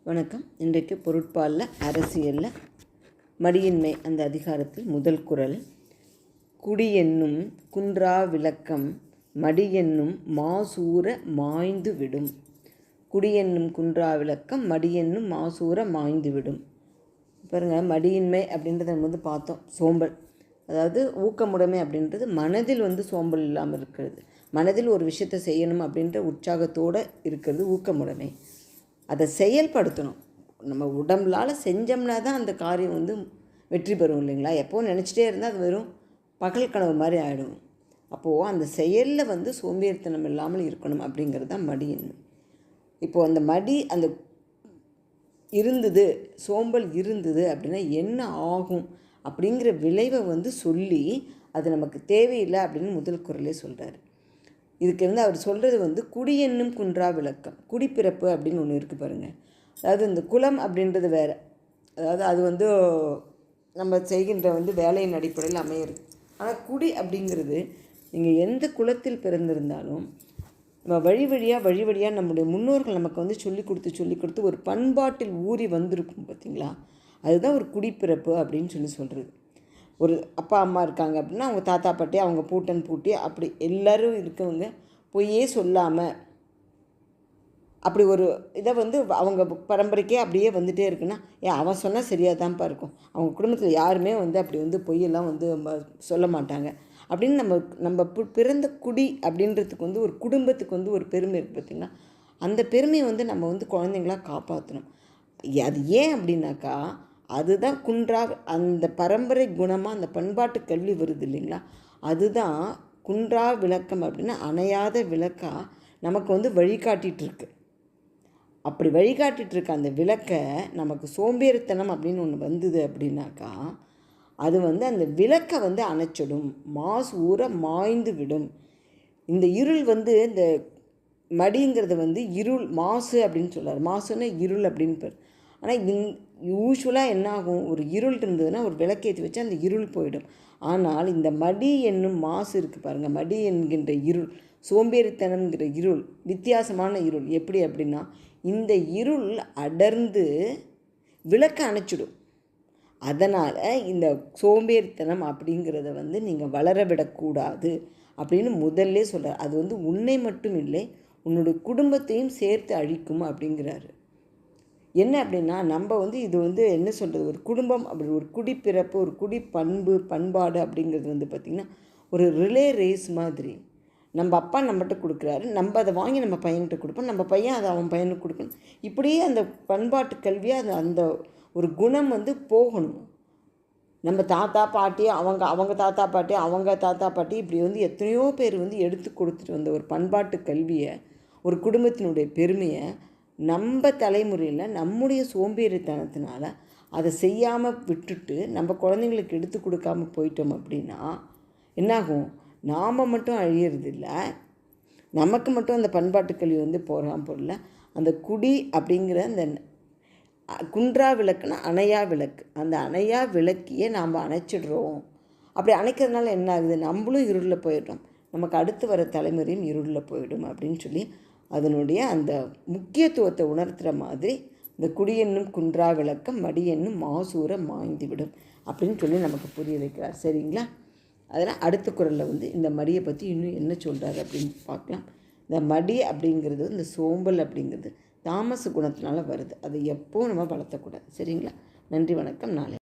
வணக்கம். இன்றைக்கு பொருட்பாலில் அரசியலில் மடியின்மை அந்த அதிகாரத்தில் முதல் குறள். குடி என்னும் குன்றா விளக்கம் மடி என்னும் மாசூர மாய்ந்து விடும். குடி என்னும் குன்றா விளக்கம் மடி என்னும் மாசூர மாய்ந்து விடும். பாருங்கள், மடியின்மை அப்படின்றத பார்த்தோம். சோம்பல், அதாவது ஊக்கமுடைமை அப்படின்றது மனதில் சோம்பல் இல்லாமல் இருக்கிறது. மனதில் ஒரு விஷயத்தை செய்யணும் அப்படின்ற உற்சாகத்தோடு இருக்கிறது ஊக்கமுடைமை. அதை செயல்படுத்தணும். நம்ம உடம்புலால் செஞ்சோம்னா தான் அந்த காரியம் வெற்றி பெறும் இல்லைங்களா? எப்போவும் நினச்சிட்டே இருந்தால் அது வெறும் பகல் கனவு மாதிரி ஆகிடும். அப்போது அந்த செயலில் சோம்பேறித்தனம் இல்லாமல் இருக்கணும் அப்படிங்கிறது தான் மடியின்மை. இப்போது அந்த மடி இருந்தது, சோம்பல் இருந்தது அப்படின்னா என்ன ஆகும் அப்படிங்கிற விளைவை சொல்லி அது நமக்கு தேவையில்லை அப்படின்னு முதல் குறளே சொல்கிறாரு. இதுக்கு அவர் சொல்கிறது குடி என்னும் குன்றா விளக்கம். குடிப்பிறப்பு அப்படின்னு ஒன்று இருக்குது பாருங்கள். அதாவது இந்த குலம் அப்படின்றது வேறு. அதாவது அது நம்ம செய்கின்ற வேலையின் அடிப்படையில் அமையிறது. ஆனால் குடி அப்படிங்கிறது நீங்கள் எந்த குலத்தில் பிறந்திருந்தாலும் நம்ம வழி வழியாக நம்முடைய முன்னோர்கள் நமக்கு சொல்லி கொடுத்து ஒரு பண்பாட்டில் ஊறி வந்திருக்கும் பார்த்தீங்களா? அதுதான் ஒரு குடிப்பிறப்பு அப்படின்னு சொல்கிறது. ஒரு அப்பா அம்மா இருக்காங்க அப்படின்னா அவங்க தாத்தா பாட்டி, அவங்க பூட்டன் பூட்டி, அப்படி எல்லோரும் இருக்கவங்க பொய்யே சொல்லாமல் அப்படி ஒரு இதை அவங்க பரம்பரைக்கே அப்படியே வந்துகிட்டே இருக்குன்னா, அவன் சொன்னால் சரியாக தான்ப்பா இருக்கும், அவங்க குடும்பத்தில் யாருமே அப்படி பொய்யெல்லாம் சொல்ல மாட்டாங்க அப்படின்னு நம்ம பிறந்த குடி அப்படின்றதுக்கு ஒரு குடும்பத்துக்கு ஒரு பெருமை இருக்குது பார்த்திங்கன்னா. அந்த பெருமையை நம்ம குழந்தைங்களாக காப்பாற்றணும். அது ஏன் அப்படின்னாக்கா, அதுதான் குன்றா, அந்த பரம்பரை குணமாக அந்த பண்பாட்டு கல்வி வருது இல்லைங்களா? அதுதான் குன்றா விளக்கம் அப்படின்னா அணையாத விளக்கா நமக்கு வழிகாட்டிகிட்ருக்கு. அப்படி வழிகாட்டிகிட்ருக்க அந்த விளக்கை நமக்கு சோம்பேறித்தனம் அப்படின்னு ஒன்று வந்தது அப்படின்னாக்கா, அது அந்த விளக்கை அணைச்சிடும், மாசு ஊற மாய்ந்து விடும். இந்த இருள் இந்த மடிங்கிறது இருள், மாசு அப்படின்னு சொல்கிறார். மாசுன்னா இருள் அப்படின்னு பேர். ஆனால் யூஸ்வலாக என்ன ஆகும், ஒரு இருள் இருந்ததுன்னா ஒரு விளக்கேற்றி வச்சு அந்த இருள் போயிடும். ஆனால் இந்த மடி என்னும் மாசு இருக்குது பாருங்கள், மடி என்கின்ற இருள், சோம்பேறித்தனம்ங்கிற இருள் வித்தியாசமான இருள். எப்படி அப்படின்னா, இந்த இருள் அடர்ந்து விளக்கை அணைச்சிடும். அதனால் இந்த சோம்பேறித்தனம் அப்படிங்கிறத நீங்கள் வளர விடக்கூடாது அப்படின்னு முதல்ல சொல்கிறார். அது உன்னை மட்டும் இல்லை, உன்னுடைய குடும்பத்தையும் சேர்த்து அழிக்கும் அப்படிங்கிறாரு. என்ன அப்படின்னா, நம்ம இது என்ன சொல்கிறது, ஒரு குடும்பம் அப்படி ஒரு குடிப்பிறப்பு, ஒரு குடி பண்பாடு அப்படிங்கிறது பார்த்திங்கன்னா ஒரு ரிலே ரேஸ் மாதிரி. நம்ம அப்பா நம்மகிட்ட கொடுக்குறாரு, நம்ம அதை வாங்கி நம்ம பையன்கிட்ட கொடுப்போம், நம்ம பையன் அதை அவன் பையனுக்கு கொடுக்கணும். இப்படியே அந்த பண்பாட்டு கல்வியாக அந்த ஒரு குணம் போகணும். நம்ம தாத்தா பாட்டி, அவங்க தாத்தா பாட்டி, அவங்க தாத்தா பாட்டி, இப்படி எத்தனையோ பேர் எடுத்து கொடுத்துட்டு வந்த ஒரு பண்பாட்டு கல்வியை, ஒரு குடும்பத்தினுடைய பெருமையை நம்ம தலைமுறையில் நம்முடைய சோம்பேறித்தனத்தினால அதை செய்யாமல் விட்டுட்டு நம்ம குழந்தைங்களுக்கு எடுத்து கொடுக்காமல் போயிட்டோம் அப்படின்னா என்னாகும், நாம் மட்டும் அழியறதில்ல, நமக்கு மட்டும் அந்த பண்பாட்டு கல்வி போகல. அந்த குடி அப்படிங்கிற அந்த குன்றா விளக்குனா அணையா விளக்கு, அந்த அணையா விளக்கியே நாம் அணைச்சிடுறோம். அப்படி அணைக்கிறதுனால என்ன ஆகுது, நம்மளும் இருளில் போயிடுறோம், நமக்கு அடுத்து வர தலைமுறையும் இருளில் போயிடும் அப்படின்னு சொல்லி அதனுடைய அந்த முக்கியத்துவத்தை உணர்த்துகிற மாதிரி இந்த குடி என்னும் குன்றா விளக்கம் மடி என்னும் மாசூர மாய்ந்து விடும் அப்படின்னு சொல்லி நமக்கு புரிய வைக்கிறார். சரிங்களா? அதனால் அடுத்த குறளில் இந்த மடியை பற்றி இன்னும் என்ன சொல்கிறார் அப்படின்னு பார்க்கலாம். இந்த மடி அப்படிங்கிறது, இந்த சோம்பல் அப்படிங்கிறது தாமச குணத்தினால வருது. அதை எப்போவும் நம்ம வளர்த்தக்கூடாது. சரிங்களா? நன்றி, வணக்கம். நாளை